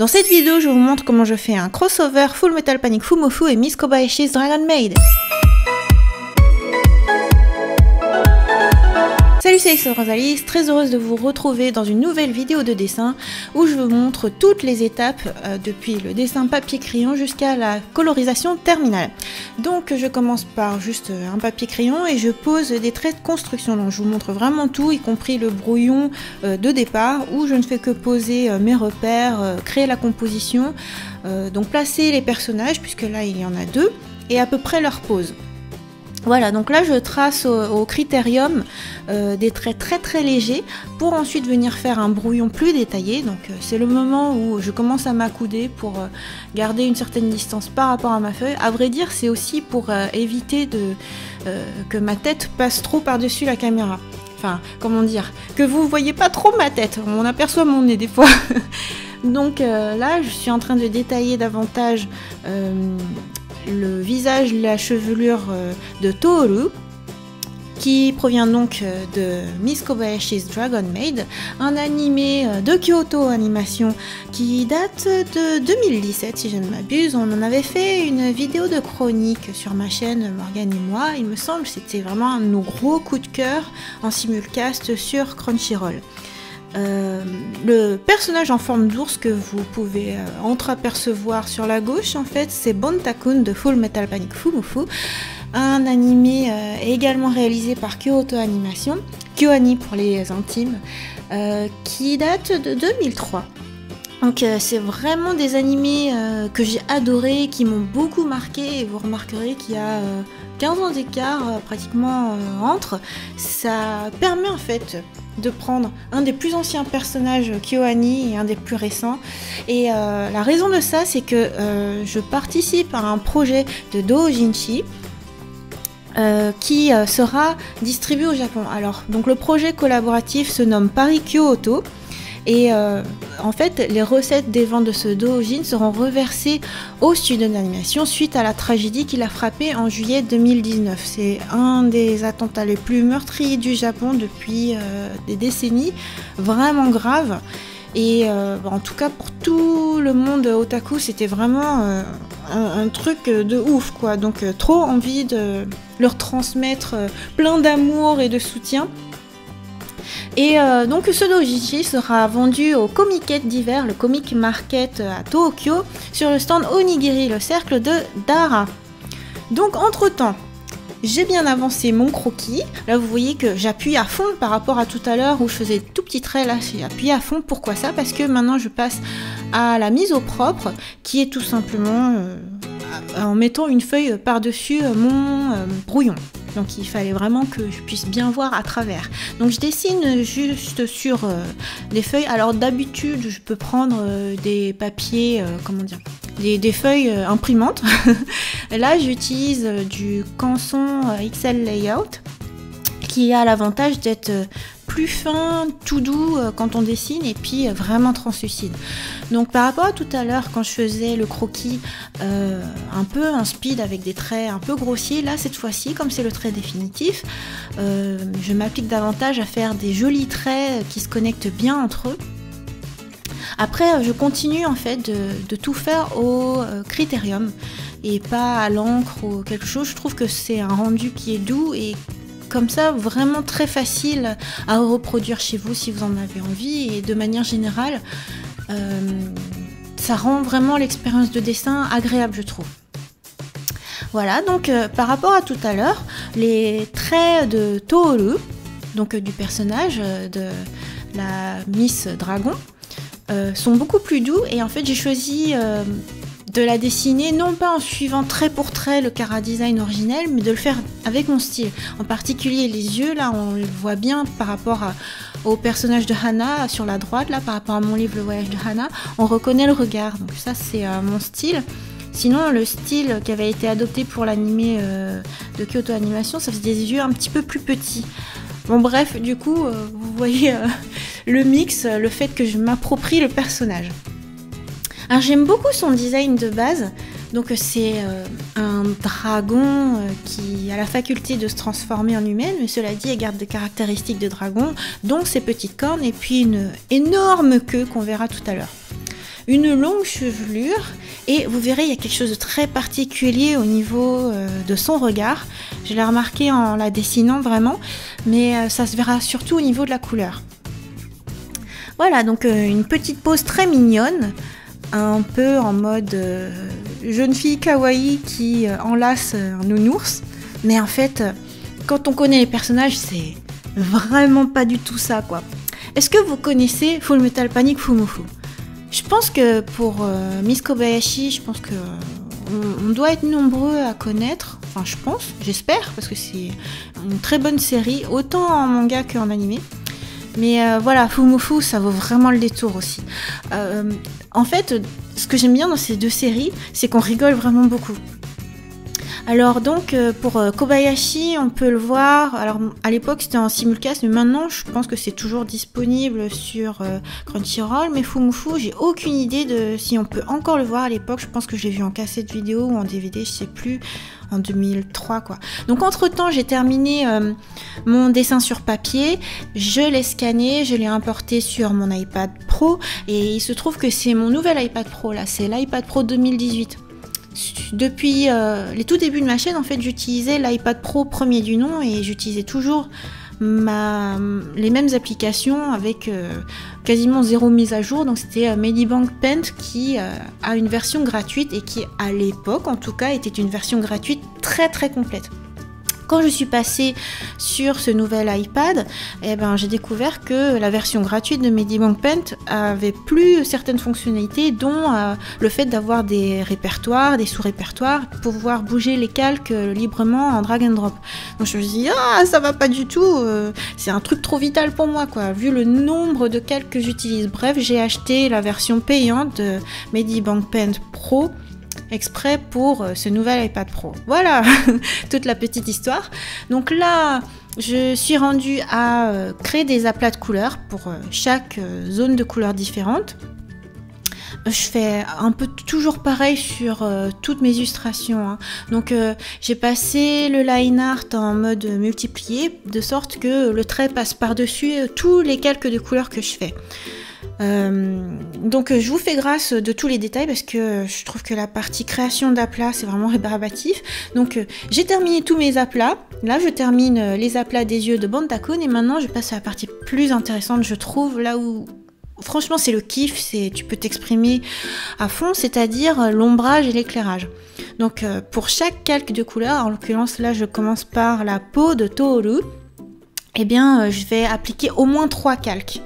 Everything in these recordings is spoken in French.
Dans cette vidéo, je vous montre comment je fais un crossover Full Metal Panic Fumoffu et Miss Kobayashi's Dragon Maid. Salut, c'est Alexandre Rosalis, très heureuse de vous retrouver dans une nouvelle vidéo de dessin où je vous montre toutes les étapes depuis le dessin papier-crayon jusqu'à la colorisation terminale. Donc je commence par juste un papier-crayon et je pose des traits de construction. Donc je vous montre vraiment tout, y compris le brouillon de départ où je ne fais que poser mes repères, créer la composition, donc placer les personnages puisque là il y en a deux et à peu près leur pose. Voilà, donc là je trace au critérium des traits très légers pour ensuite venir faire un brouillon plus détaillé. Donc c'est le moment où je commence à m'accouder pour garder une certaine distance par rapport à ma feuille. À vrai dire, c'est aussi pour éviter que ma tête passe trop par-dessus la caméra. Enfin, comment dire, que vous voyez pas trop ma tête, on aperçoit mon nez des fois. Donc là je suis en train de détailler davantage le visage, la chevelure de Tohru, qui provient donc de Miss Kobayashi's Dragon Maid, un animé de Kyoto Animation qui date de 2017 si je ne m'abuse. On en avait fait une vidéo de chronique sur ma chaîne, Morgane et moi, il me semble, c'était vraiment un de nos gros coups de cœur en simulcast sur Crunchyroll. Le personnage en forme d'ours que vous pouvez entreapercevoir sur la gauche, en fait, c'est Bonta-kun de Full Metal Panic Fumoffu, un animé également réalisé par Kyoto Animation, KyoAni pour les intimes, qui date de 2003. Donc c'est vraiment des animés que j'ai adorés, qui m'ont beaucoup marqué, et vous remarquerez qu'il y a 15 ans d'écart pratiquement entre. Ça permet en fait de prendre un des plus anciens personnages KyoAni et un des plus récents. Et la raison de ça, c'est que je participe à un projet de doujinshi qui sera distribué au Japon. Alors, donc le projet collaboratif se nomme Paris Kyoto. Et en fait, les recettes des ventes de ce doujin seront reversées au studio d'animation suite à la tragédie qui l'a frappé en juillet 2019. C'est un des attentats les plus meurtriers du Japon depuis des décennies, vraiment grave. Et en tout cas pour tout le monde otaku, c'était vraiment un truc de ouf, quoi. Donc trop envie de leur transmettre plein d'amour et de soutien. Et donc ce doujinshi sera vendu au Comiket d'hiver, le Comic Market à Tokyo, sur le stand Onigiri, le cercle de Dara. Donc entre temps, j'ai bien avancé mon croquis. Là vous voyez que j'appuie à fond par rapport à tout à l'heure où je faisais tout petits traits. Là j'ai appuyé à fond. Pourquoi ça? Parce que maintenant je passe à la mise au propre, qui est tout simplement en mettant une feuille par-dessus mon brouillon. Donc il fallait vraiment que je puisse bien voir à travers. Donc je dessine juste sur des feuilles. Alors d'habitude je peux prendre des papiers, comment dire, des feuilles imprimantes. Là j'utilise du Canson XL Layout qui a l'avantage d'être plus fin, tout doux quand on dessine et puis vraiment translucide. Donc par rapport à tout à l'heure quand je faisais le croquis un peu en speed avec des traits un peu grossiers, là cette fois-ci comme c'est le trait définitif, je m'applique davantage à faire des jolis traits qui se connectent bien entre eux. Après je continue en fait de tout faire au critérium et pas à l'encre ou quelque chose. Je trouve que c'est un rendu qui est doux et comme ça, vraiment très facile à reproduire chez vous si vous en avez envie. Et de manière générale, ça rend vraiment l'expérience de dessin agréable, je trouve. Voilà, donc par rapport à tout à l'heure, les traits de Tohru, donc du personnage de la Miss Dragon, sont beaucoup plus doux. Et en fait, j'ai choisi de la dessiner, non pas en suivant trait pour trait le chara design originel, mais de le faire avec mon style. En particulier les yeux, là on le voit bien par rapport au personnage de Hana sur la droite, là par rapport à mon livre Le Voyage de Hana, on reconnaît le regard, donc ça c'est mon style. Sinon le style qui avait été adopté pour l'animé de Kyoto Animation, ça faisait des yeux un petit peu plus petits. Bon bref, du coup, vous voyez le mix, le fait que je m'approprie le personnage. Alors j'aime beaucoup son design de base, donc c'est un dragon qui a la faculté de se transformer en humaine, mais cela dit, elle garde des caractéristiques de dragon, dont ses petites cornes et puis une énorme queue qu'on verra tout à l'heure. une longue chevelure et vous verrez il y a quelque chose de très particulier au niveau de son regard. Je l'ai remarqué en la dessinant vraiment, mais ça se verra surtout au niveau de la couleur. Voilà, donc une petite pose très mignonne, un peu en mode jeune fille kawaii qui enlace un nounours, mais en fait quand on connaît les personnages c'est vraiment pas du tout ça quoi. Est-ce que vous connaissez Full Metal Panic Fumoffu? Je pense que pour Miss Kobayashi, je pense que on doit être nombreux à connaître, enfin je pense, j'espère, parce que c'est une très bonne série, autant en manga qu'en animé. Mais voilà, Fumoffu, ça vaut vraiment le détour aussi. En fait, ce que j'aime bien dans ces deux séries, c'est qu'on rigole vraiment beaucoup. Alors donc pour Kobayashi, on peut le voir, alors à l'époque c'était en simulcast, mais maintenant je pense que c'est toujours disponible sur Crunchyroll, mais Fumoffu, j'ai aucune idée de si on peut encore le voir à l'époque, je pense que je l'ai vu en cassette vidéo ou en DVD, je sais plus, en 2003 quoi. Donc entre temps j'ai terminé mon dessin sur papier, je l'ai scanné, je l'ai importé sur mon iPad Pro, et il se trouve que c'est mon nouvel iPad Pro là, c'est l'iPad Pro 2018. Depuis les tout débuts de ma chaîne, en fait, j'utilisais l'iPad Pro premier du nom et j'utilisais toujours les mêmes applications avec quasiment zéro mise à jour. Donc c'était Medibank Paint qui a une version gratuite et qui, à l'époque, en tout cas, était une version gratuite très très complète. Quand je suis passée sur ce nouvel iPad, eh ben, j'ai découvert que la version gratuite de Medibank Paint avait plus certaines fonctionnalités, dont le fait d'avoir des répertoires, des sous-répertoires, pouvoir bouger les calques librement en drag and drop. Donc je me suis dit, ah, ça va pas du tout, c'est un truc trop vital pour moi, quoi, vu le nombre de calques que j'utilise. Bref, j'ai acheté la version payante de Medibank Paint Pro, exprès pour ce nouvel iPad Pro. Voilà toute la petite histoire. Donc là, je suis rendue à créer des aplats de couleurs pour chaque zone de couleurs différente. Je fais un peu toujours pareil sur toutes mes illustrations, hein. Donc j'ai passé le line art en mode multiplié, de sorte que le trait passe par-dessus tous les calques de couleurs que je fais. Donc je vous fais grâce de tous les détails parce que je trouve que la partie création d'aplats c'est vraiment rébarbatif. Donc j'ai terminé tous mes aplats. Là je termine les aplats des yeux de Bantakon et maintenant je passe à la partie plus intéressante, je trouve, là où franchement c'est le kiff, tu peux t'exprimer à fond, c'est-à-dire l'ombrage et l'éclairage. Donc pour chaque calque de couleur, en l'occurrence là je commence par la peau de Tohru, eh bien je vais appliquer au moins 3 calques.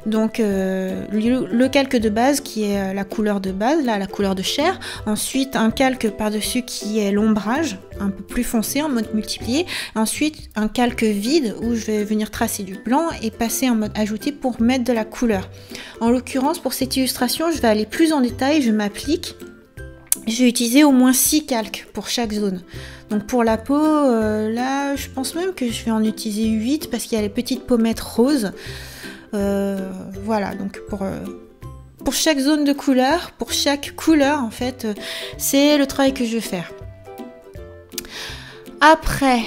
Donc le calque de base qui est la couleur de base, là la couleur de chair, ensuite un calque par-dessus qui est l'ombrage, un peu plus foncé en mode multiplié, ensuite un calque vide où je vais venir tracer du blanc et passer en mode ajouté pour mettre de la couleur. En l'occurrence pour cette illustration je vais aller plus en détail, je m'applique. Je vais utiliser au moins 6 calques pour chaque zone. Donc pour la peau, là je pense même que je vais en utiliser 8 parce qu'il y a les petites pommettes roses. Voilà, donc pour chaque zone de couleur, pour chaque couleur en fait, c'est le travail que je vais faire. Après,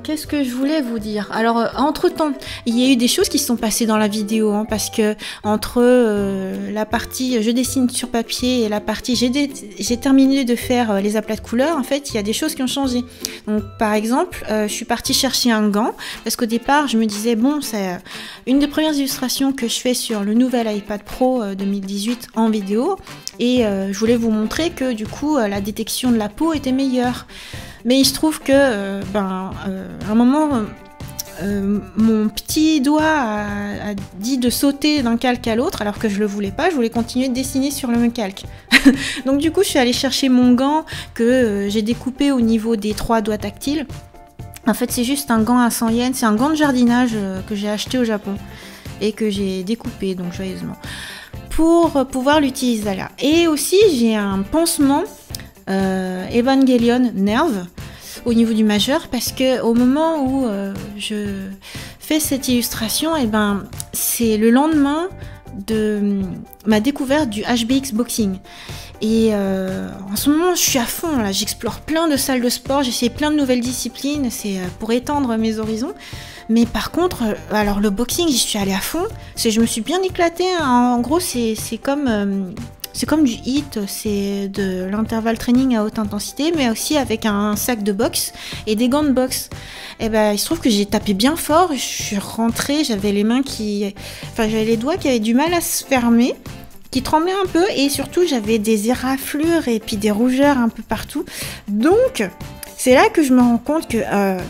qu'est-ce que je voulais vous dire? Alors, entre-temps, il y a eu des choses qui se sont passées dans la vidéo, hein, parce que entre la partie je dessine sur papier et la partie j'ai terminé de faire les aplats de couleurs, en fait, il y a des choses qui ont changé. Donc, par exemple, je suis partie chercher un gant, parce qu'au départ, je me disais, bon, c'est une des premières illustrations que je fais sur le nouvel iPad Pro 2018 en vidéo, et je voulais vous montrer que, du coup, la détection de la peau était meilleure. Mais il se trouve que, à un moment, mon petit doigt a dit de sauter d'un calque à l'autre, alors que je le voulais pas, je voulais continuer de dessiner sur le même calque. Donc du coup, je suis allée chercher mon gant que j'ai découpé au niveau des 3 doigts tactiles. En fait, c'est juste un gant à 100 yens, c'est un gant de jardinage que j'ai acheté au Japon et que j'ai découpé, donc joyeusement, pour pouvoir l'utiliser là. Et aussi, j'ai un pansement Evangelion Nerve au niveau du majeur, parce que au moment où je fais cette illustration, et ben c'est le lendemain de ma découverte du HBX Boxing. Et en ce moment, je suis à fond, là, j'explore plein de salles de sport, j'essaie plein de nouvelles disciplines, c'est pour étendre mes horizons. Mais par contre, alors le boxing, j'y suis allée à fond, je me suis bien éclatée, hein. En gros, c'est comme du HIIT, c'est de l'intervalle training à haute intensité, mais aussi avec un sac de boxe et des gants de boxe. Et ben, il se trouve que j'ai tapé bien fort, je suis rentrée, j'avais les doigts qui avaient du mal à se fermer, qui tremblaient un peu, et surtout j'avais des éraflures et puis des rougeurs un peu partout. Donc, c'est là que je me rends compte que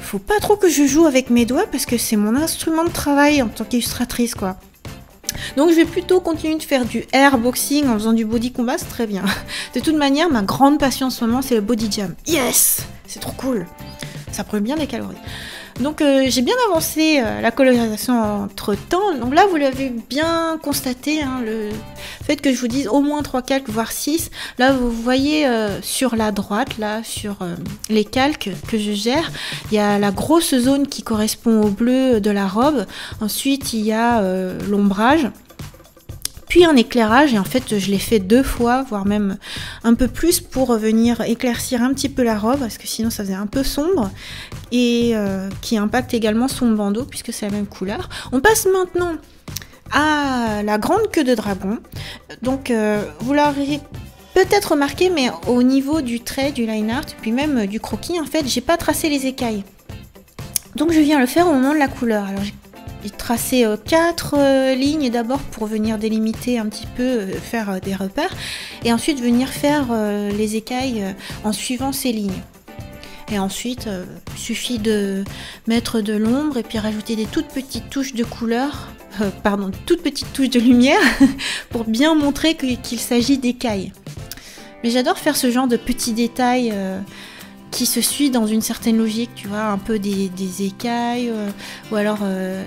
faut pas trop que je joue avec mes doigts parce que c'est mon instrument de travail en tant qu'illustratrice, quoi. Donc je vais plutôt continuer de faire du air boxing en faisant du body combat, c'est très bien. De toute manière, ma grande passion en ce moment, c'est le body jam. Yes! C'est trop cool. Ça prend bien des calories. Donc j'ai bien avancé la colorisation entre temps. Donc là, vous l'avez bien constaté, hein, le fait que je vous dise au moins 3 calques, voire 6. Là, vous voyez sur la droite, là, sur les calques que je gère, il y a la grosse zone qui correspond au bleu de la robe. Ensuite, il y a l'ombrage. Puis un éclairage, et en fait je l'ai fait 2 fois, voire même un peu plus, pour venir éclaircir un petit peu la robe, parce que sinon ça faisait un peu sombre, et qui impacte également son bandeau, puisque c'est la même couleur. On passe maintenant à la grande queue de dragon. Donc vous l'aurez peut-être remarqué, mais au niveau du trait, du line art, puis même du croquis, en fait j'ai pas tracé les écailles. Donc je viens le faire au moment de la couleur. Alors j'ai tracé 4 lignes d'abord pour venir délimiter un petit peu, faire des repères, et ensuite venir faire les écailles en suivant ces lignes. Et ensuite, il suffit de mettre de l'ombre et puis rajouter des toutes petites touches de couleur, toutes petites touches de lumière pour bien montrer qu'il s'agit d'écailles. Mais j'adore faire ce genre de petits détails qui se suit dans une certaine logique, tu vois, un peu des écailles, ou alors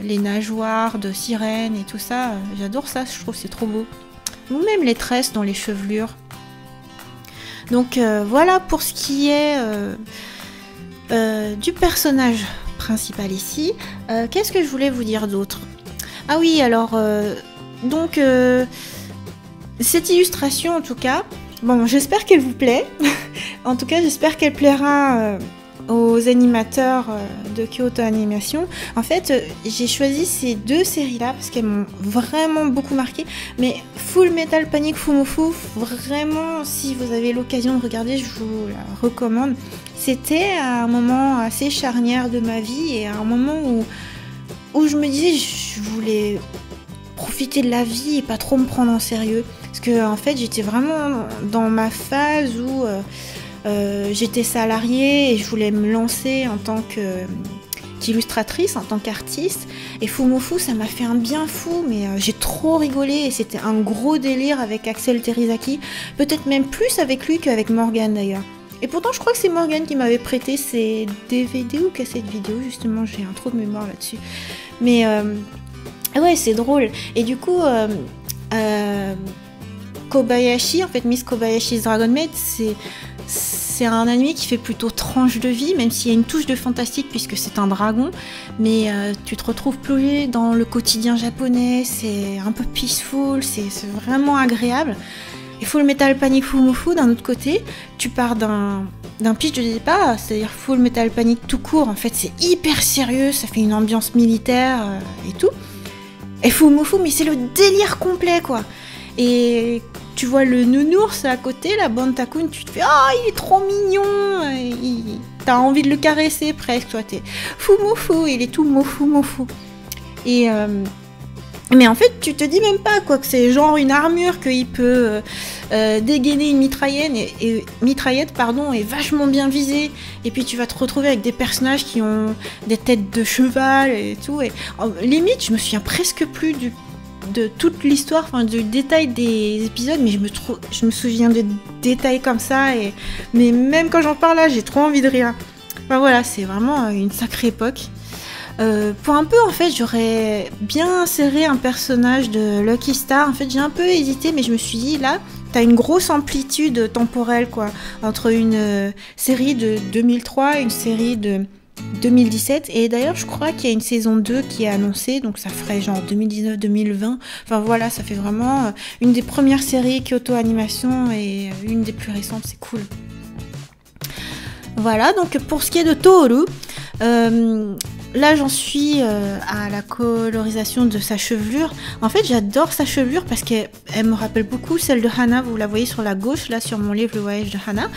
les nageoires de sirène et tout ça. J'adore ça, je trouve que c'est trop beau. Ou même les tresses dans les chevelures. Donc voilà pour ce qui est du personnage principal ici. Qu'est-ce que je voulais vous dire d'autre? Ah oui, alors, donc, cette illustration en tout cas, bon, j'espère qu'elle vous plaît. En tout cas, j'espère qu'elle plaira aux animateurs de Kyoto Animation. En fait, j'ai choisi ces 2 séries-là parce qu'elles m'ont vraiment beaucoup marqué. Mais Full Metal Panic Fumoffu, vraiment, si vous avez l'occasion de regarder, je vous la recommande. C'était un moment assez charnière de ma vie et un moment où je me disais je voulais profiter de la vie et pas trop me prendre en sérieux. Parce que en fait, j'étais vraiment dans ma phase où j'étais salariée et je voulais me lancer en tant qu'illustratrice, en tant qu'artiste. Et Fumoffu, ça m'a fait un bien fou, mais j'ai trop rigolé et c'était un gros délire avec Axel Terizaki. Peut-être même plus avec lui qu'avec Morgane d'ailleurs. Et pourtant, je crois que c'est Morgane qui m'avait prêté ces DVD ou cassettes vidéo, justement, j'ai un trou de mémoire là-dessus. Mais ouais, c'est drôle. Et du coup, Kobayashi, en fait, Miss Kobayashi's Dragon Maid, c'est un anime qui fait plutôt tranche de vie, même s'il y a une touche de fantastique puisque c'est un dragon. Mais tu te retrouves plongé dans le quotidien japonais, c'est un peu peaceful, c'est vraiment agréable. Et Full Metal Panic Fumoffu, d'un autre côté, tu pars d'un pitch de départ, c'est-à-dire Full Metal Panic tout court, en fait c'est hyper sérieux, ça fait une ambiance militaire et tout. Et Fumoffu, mais c'est le délire complet quoi. Et tu vois le nounours à côté, la Bantakun, tu te fais « Ah, il est trop mignon !» T'as envie de le caresser presque, toi t'es « Fumoffu !» Il est tout mofu. Et... mais en fait, tu te dis même pas quoi que c'est genre une armure qu'il peut dégainer une mitraillette et vachement bien visée. Et puis tu vas te retrouver avec des personnages qui ont des têtes de cheval et tout. Et limite, je me souviens presque plus de toute l'histoire, enfin du détail des épisodes, mais je me souviens de détails comme ça. Mais même quand j'en parle là, j'ai trop envie de rire. Enfin voilà, c'est vraiment une sacrée époque. Pour un peu, en fait, j'aurais bien inséré un personnage de Lucky Star. En fait, j'ai un peu hésité, mais je me suis dit, là, t'as une grosse amplitude temporelle, quoi, entre une série de 2003 et une série de 2017 et d'ailleurs je crois qu'il y a une saison 2 qui est annoncée, donc ça ferait genre 2019-2020, enfin voilà, ça fait vraiment une des premières séries Kyoto Animation et une des plus récentes, c'est cool. Voilà, donc pour ce qui est de Tohru, là j'en suis à la colorisation de sa chevelure. En fait j'adore sa chevelure parce qu'elle me rappelle beaucoup celle de Hana, vous la voyez sur la gauche là sur mon livre Le Voyage de Hana.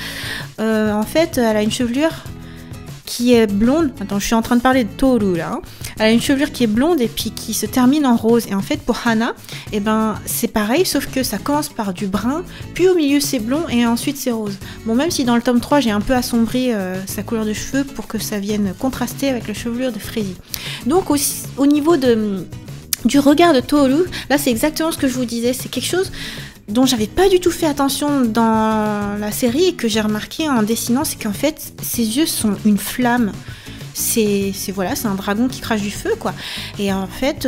En fait elle a une chevelure qui est blonde. Attends, je suis en train de parler de Tohru là. Elle a une chevelure qui est blonde et puis qui se termine en rose. Et en fait, pour Hana, eh ben, c'est pareil, sauf que ça commence par du brun, puis au milieu c'est blond et ensuite c'est rose. Bon, même si dans le tome 3, j'ai un peu assombri sa couleur de cheveux pour que ça vienne contraster avec la chevelure de Freddy. Donc, au niveau du regard de Tohru, là, c'est exactement ce que je vous disais. C'est quelque chose dont j'avais pas du tout fait attention dans la série et que j'ai remarqué en dessinant, c'est qu'en fait ses yeux sont une flamme. C'est voilà, c'est un dragon qui crache du feu quoi. Et en fait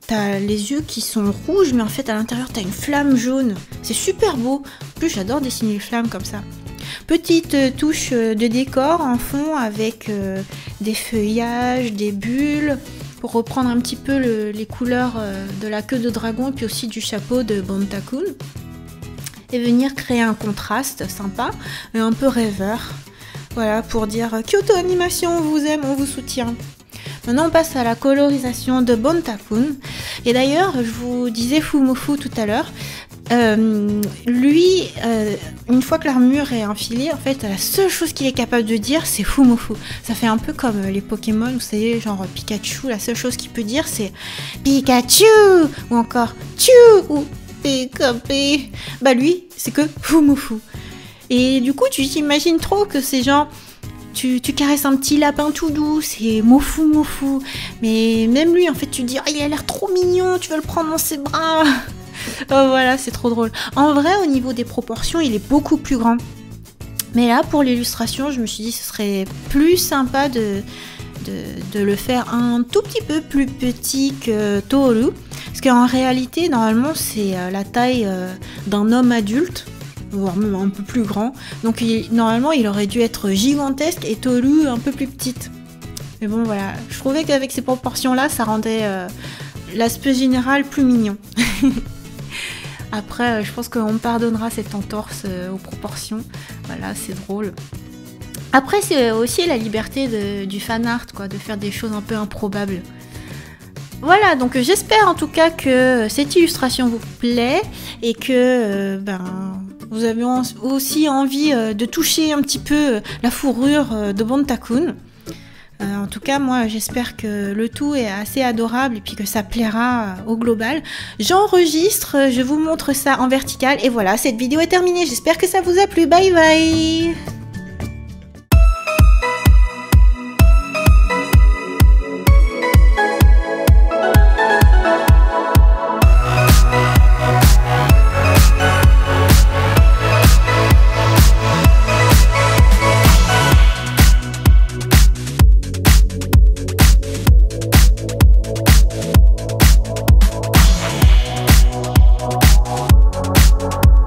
t'as les yeux qui sont rouges, mais en fait à l'intérieur t'as une flamme jaune. C'est super beau. En plus j'adore dessiner les flammes comme ça. Petite touche de décor en fond avec des feuillages, des bulles, pour reprendre un petit peu les couleurs de la queue de dragon et puis aussi du chapeau de Bonta-kun. Et venir créer un contraste sympa et un peu rêveur. Voilà, pour dire Kyoto Animation, on vous aime, on vous soutient. Maintenant on passe à la colorisation de Bonta-kun. Et d'ailleurs, je vous disais Fumofu tout à l'heure. Lui, une fois que l'armure est enfilée, en fait, la seule chose qu'il est capable de dire, c'est Fumofu. Ça fait un peu comme les Pokémon, vous savez, genre Pikachu, la seule chose qu'il peut dire, c'est Pikachu ou encore Chu ou Pikapi. Bah lui, c'est que Fumofu. Et du coup, tu t'imagines trop que c'est genre, tu caresses un petit lapin tout doux, c'est Mofu Mofu. Mais même lui, en fait, tu te dis, oh, il a l'air trop mignon, tu veux le prendre dans ses bras. Oh, voilà, c'est trop drôle. En vrai, au niveau des proportions, il est beaucoup plus grand. Mais là, pour l'illustration, je me suis dit ce serait plus sympa de le faire un tout petit peu plus petit que Tohru. Parce qu'en réalité, normalement, c'est la taille d'un homme adulte, voire même un peu plus grand. Donc normalement, il aurait dû être gigantesque et Tohru un peu plus petite. Mais bon, voilà. Je trouvais qu'avec ces proportions-là, ça rendait l'aspect général plus mignon. Après, je pense qu'on me pardonnera cette entorse aux proportions. Voilà, c'est drôle. Après, c'est aussi la liberté du fan art, quoi, de faire des choses un peu improbables. Voilà, donc j'espère en tout cas que cette illustration vous plaît et que vous avez aussi envie de toucher un petit peu la fourrure de Bonta-kun. En tout cas, moi, j'espère que le tout est assez adorable et puis que ça plaira au global. J'enregistre, je vous montre ça en vertical et voilà, cette vidéo est terminée. J'espère que ça vous a plu. Bye bye!